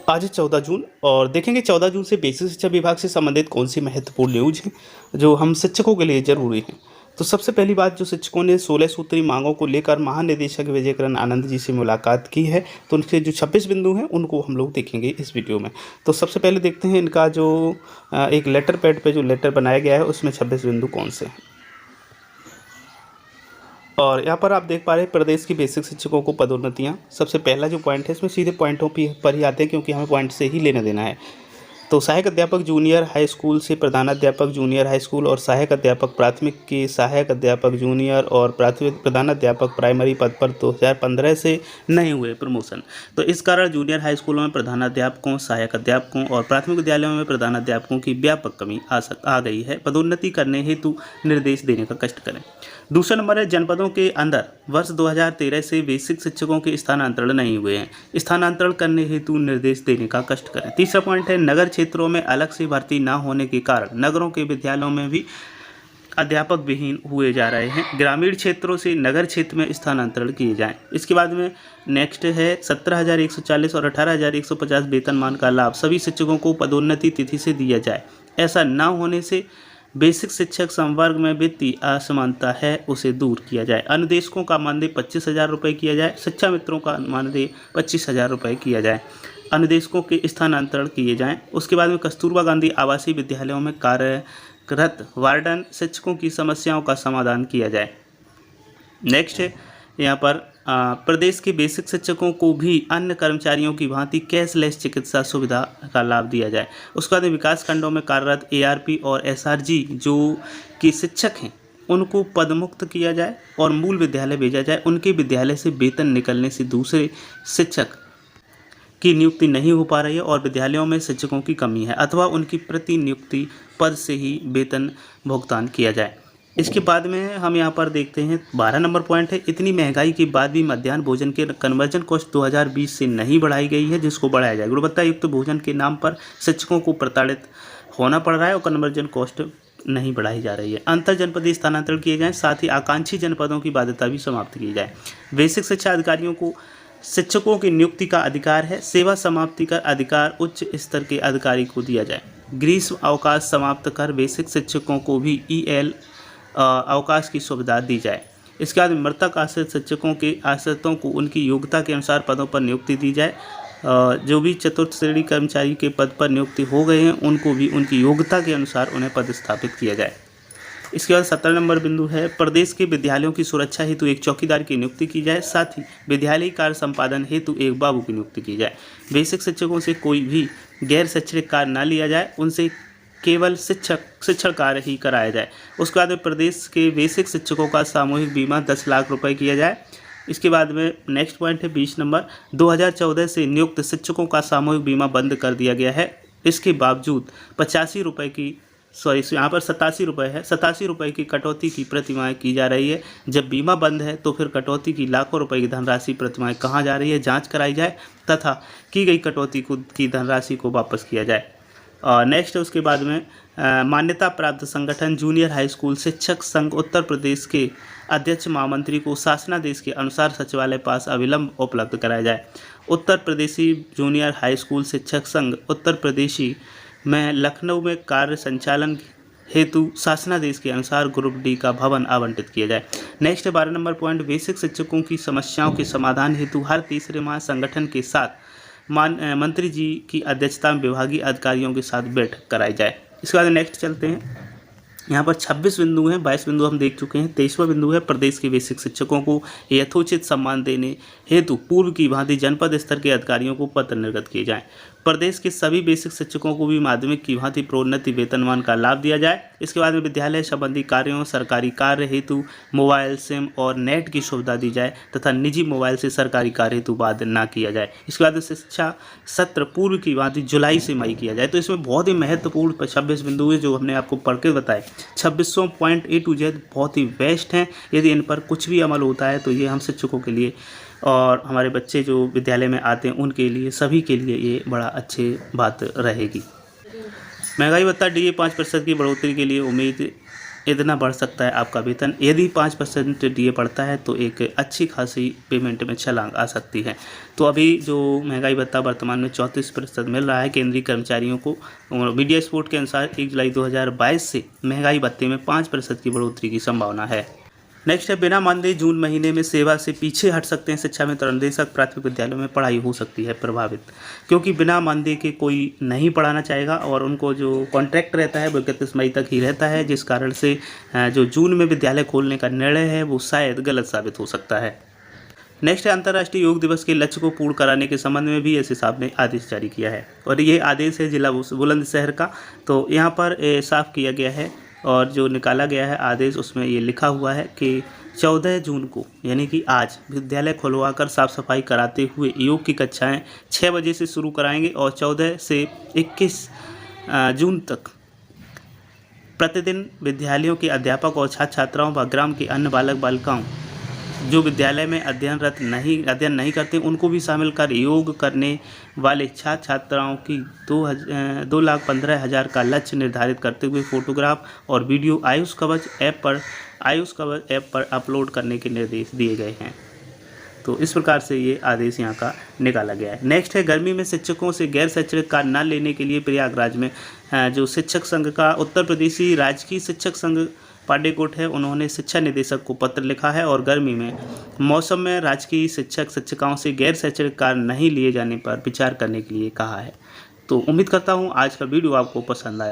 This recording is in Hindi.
आज है 14 जून और देखेंगे 14 जून से बेसिक शिक्षा विभाग से संबंधित कौन सी महत्वपूर्ण न्यूज हैं जो हम शिक्षकों के लिए जरूरी हैं। तो सबसे पहली बात, जो शिक्षकों ने 16 सूत्री मांगों को लेकर महानिदेशक विजयकरण आनंद जी से मुलाकात की है, तो उनके जो 26 बिंदु हैं उनको हम लोग देखेंगे इस वीडियो में। तो सबसे पहले देखते हैं इनका जो एक लेटर पैड पे जो लेटर बनाया गया है उसमें 26 बिंदु कौन से हैं। और यहाँ पर आप देख पा रहे हैं प्रदेश की बेसिक शिक्षकों को पदोन्नतियाँ। सबसे पहला जो पॉइंट है इसमें सीधे पॉइंटों पर ही आते हैं क्योंकि हमें पॉइंट से ही लेना देना है। तो सहायक अध्यापक जूनियर हाई स्कूल से प्रधानाध्यापक जूनियर हाई स्कूल और सहायक अध्यापक प्राथमिक के सहायक अध्यापक जूनियर और प्राथमिक प्रधानाध्यापक प्राइमरी पद पर 2015 से नहीं हुए प्रमोशन। तो इस कारण जूनियर हाई स्कूलों में प्रधानाध्यापकों, सहायक अध्यापकों और प्राथमिक विद्यालयों में प्रधानाध्यापकों की व्यापक कमी आ गई है। पदोन्नति करने हेतु निर्देश देने का कष्ट करें। दूसरा नंबर है, जनपदों के अंदर वर्ष 2013 से बेसिक शिक्षकों के स्थानांतरण नहीं हुए हैं, स्थानांतरण करने हेतु निर्देश देने का कष्ट करें। तीसरा पॉइंट है, नगर क्षेत्रों में अलग से भर्ती न होने के कारण नगरों के विद्यालयों में भी अध्यापक विहीन हुए जा रहे हैं, ग्रामीण क्षेत्रों से नगर क्षेत्र में स्थानांतरण किए जाएं। इसके बाद में नेक्स्ट है 17,140 और 18,150 वेतनमान का लाभ सभी शिक्षकों को पदोन्नति तिथि से दिया जाए। ऐसा न होने से बेसिक शिक्षक संवर्ग में वित्तीय असमानता है उसे दूर किया जाए। अनुदेशकों का मानदेय 25,000 रुपये किया जाए। शिक्षा मित्रों का मानदेय 25,000 रुपये किया जाए। अनुदेशकों के स्थानांतरण किए जाएं। उसके बाद में कस्तूरबा गांधी आवासीय विद्यालयों में कार्यरत वार्डन शिक्षकों की समस्याओं का समाधान किया जाए। नेक्स्ट है यहाँ पर प्रदेश के बेसिक शिक्षकों को भी अन्य कर्मचारियों की भांति कैशलेस चिकित्सा सुविधा का लाभ दिया जाए। उसके बाद विकास खंडों में कार्यरत ARP और SRG जो कि शिक्षक हैं उनको पदमुक्त किया जाए और मूल विद्यालय भेजा जाए। उनके विद्यालय से वेतन निकलने से दूसरे शिक्षक की नियुक्ति नहीं हो पा रही है और विद्यालयों में शिक्षकों की कमी है, अथवा उनकी प्रतिनियुक्ति पद से ही वेतन भुगतान किया जाए। इसके बाद में हम यहाँ पर देखते हैं 12 नंबर पॉइंट है, इतनी महंगाई के बाद भी मध्याह्न भोजन के कन्वर्जन कॉस्ट 2020 से नहीं बढ़ाई गई है, जिसको बढ़ाया जाए। गुणवत्ता युक्त भोजन के नाम पर शिक्षकों को प्रताड़ित होना पड़ रहा है और कन्वर्जन कॉस्ट नहीं बढ़ाई जा रही है। अंतर जनपदीय स्थानांतरण किए जाएँ, साथ ही आकांक्षी जनपदों की बाध्यता भी समाप्त की जाए। बेसिक शिक्षा अधिकारियों को शिक्षकों की नियुक्ति का अधिकार है, सेवा समाप्ति का अधिकार उच्च स्तर के अधिकारी को दिया जाए। ग्रीष्म अवकाश समाप्त कर बेसिक शिक्षकों को भी EL अवकाश की सुविधा दी जाए। इसके बाद मृतक आश्रित शिक्षकों के आश्रितों को उनकी योग्यता के अनुसार पदों पर नियुक्ति दी जाए। जो भी चतुर्थ श्रेणी कर्मचारी के पद पर नियुक्ति हो गए हैं उनको भी उनकी योग्यता के अनुसार उन्हें पदस्थापित किया जाए। इसके बाद 17 नंबर बिंदु है, प्रदेश के विद्यालयों की सुरक्षा हेतु एक चौकीदार की नियुक्ति की जाए, साथ ही विद्यालयी कार्य संपादन हेतु एक बाबू की नियुक्ति की जाए। बेसिक शिक्षकों से कोई भी गैर शैक्षणिक कार्य न लिया जाए, उनसे केवल शिक्षण कार्य ही कराया जाए। उसके बाद में प्रदेश के बेसिक शिक्षकों का सामूहिक बीमा 10 लाख रुपए किया जाए। इसके बाद में नेक्स्ट पॉइंट है 20 नंबर, 2014 से नियुक्त शिक्षकों का सामूहिक बीमा बंद कर दिया गया है। इसके बावजूद 85 रुपये की यहाँ पर 87 रुपये है, 87 रुपये की कटौती की प्रतिमाएँ की जा रही है। जब बीमा बंद है तो फिर कटौती की लाखों रुपए की धनराशि प्रतिमाएँ कहाँ जा रही है, जांच कराई जाए तथा की गई कटौती की धनराशि को वापस किया जाए। और नेक्स्ट है उसके बाद में मान्यता प्राप्त संगठन जूनियर हाई स्कूल शिक्षक संघ उत्तर प्रदेश के अध्यक्ष महामंत्री को शासनादेश के अनुसार सचिवालय पास अविलंब उपलब्ध कराया जाए। उत्तर प्रदेशी जूनियर हाई स्कूल शिक्षक संघ उत्तर प्रदेशी में लखनऊ में कार्य संचालन हेतु शासनादेश के अनुसार ग्रुप D का भवन आवंटित किया जाए। नेक्स्ट 12 नंबर पॉइंट, बेसिक शिक्षकों की समस्याओं के समाधान हेतु हर तीसरे माह संगठन के साथ मंत्री जी की अध्यक्षता में विभागीय अधिकारियों के साथ बैठक कराई जाए। इसके बाद नेक्स्ट चलते हैं, यहाँ पर 26 बिंदु हैं, 22 बिंदु हम देख चुके हैं। 23वां बिंदु है, प्रदेश के बेसिक शिक्षकों को यथोचित सम्मान देने हेतु पूर्व की भांति जनपद स्तर के अधिकारियों को पत्र निर्गत किए जाएं। प्रदेश के सभी बेसिक शिक्षकों को भी माध्यमिक की भांति प्रोन्नति वेतनमान का लाभ दिया जाए। इसके बाद में विद्यालय संबंधी कार्यों, सरकारी कार्य हेतु मोबाइल, सिम और नेट की सुविधा दी जाए तथा निजी मोबाइल से सरकारी कार्य हेतु बाध्य न किया जाए। इसके बाद शिक्षा सत्र पूर्व की भांति जुलाई से मई किया जाए। तो इसमें बहुत ही महत्वपूर्ण 26 बिंदु है जो हमने आपको पढ़ के बताए। 26 पॉइंट A to Z बहुत ही बेस्ट हैं। यदि इन पर कुछ भी अमल होता है तो ये हम शिक्षकों के लिए और हमारे बच्चे जो विद्यालय में आते हैं उनके लिए, सभी के लिए ये बड़ा अच्छी बात रहेगी। महंगाई भत्ता DA 5% की बढ़ोतरी के लिए उम्मीद इतना बढ़ सकता है आपका वेतन। यदि 5% डीए बढ़ता है तो एक अच्छी खासी पेमेंट में छलांग आ सकती है। तो अभी जो महंगाई भत्ता वर्तमान में 34% मिल रहा है केंद्रीय कर्मचारियों को। मीडिया स्पोर्ट के अनुसार 1 जुलाई 2022 से महंगाई भत्ते में 5% की बढ़ोतरी की संभावना है। नेक्स्ट है, बिना मानदेय जून महीने में सेवा से पीछे हट सकते हैं शिक्षा मित्र निदेशक। प्राथमिक विद्यालयों में पढ़ाई हो सकती है प्रभावित, क्योंकि बिना मानदेय के कोई नहीं पढ़ाना चाहेगा और उनको जो कॉन्ट्रैक्ट रहता है वो 31 मई तक ही रहता है, जिस कारण से जो जून में विद्यालय खोलने का निर्णय है वो शायद गलत साबित हो सकता है। नेक्स्ट है, अंतर्राष्ट्रीय योग दिवस के लक्ष्य को पूर्ण कराने के संबंध में भी एसएससी साहब ने आदेश जारी किया है और ये आदेश है जिला बुलंदशहर का। तो यहाँ पर साफ किया गया है और जो निकाला गया है आदेश उसमें ये लिखा हुआ है कि 14 जून को यानी कि आज विद्यालय खुलवाकर साफ सफाई कराते हुए योग की कक्षाएं 6 बजे से शुरू कराएंगे और 14 से 21 जून तक प्रतिदिन विद्यालयों के अध्यापक और छात्र छात्राओं व ग्राम के अन्य बालक बालिकाओं जो विद्यालय में अध्ययन नहीं करते उनको भी शामिल कर योग करने वाले छात्र छात्राओं की 2,15,000 का लक्ष्य निर्धारित करते हुए फोटोग्राफ और वीडियो आयुष कवच ऐप पर अपलोड करने के निर्देश दिए गए हैं। तो इस प्रकार से ये आदेश यहाँ का निकाला गया है। नेक्स्ट है, गर्मी में शिक्षकों से गैर शैक्षणिक कार्य न लेने के लिए प्रयागराज में जो शिक्षक संघ का उत्तर प्रदेशी राजकीय शिक्षक संघ पांडेकोट है, उन्होंने शिक्षा निदेशक को पत्र लिखा है और गर्मी में मौसम में राजकीय शिक्षक शिक्षिकाओं से गैर शैक्षणिक कार्य नहीं लिए जाने पर विचार करने के लिए कहा है। तो उम्मीद करता हूँ आज का वीडियो आपको पसंद आया हो।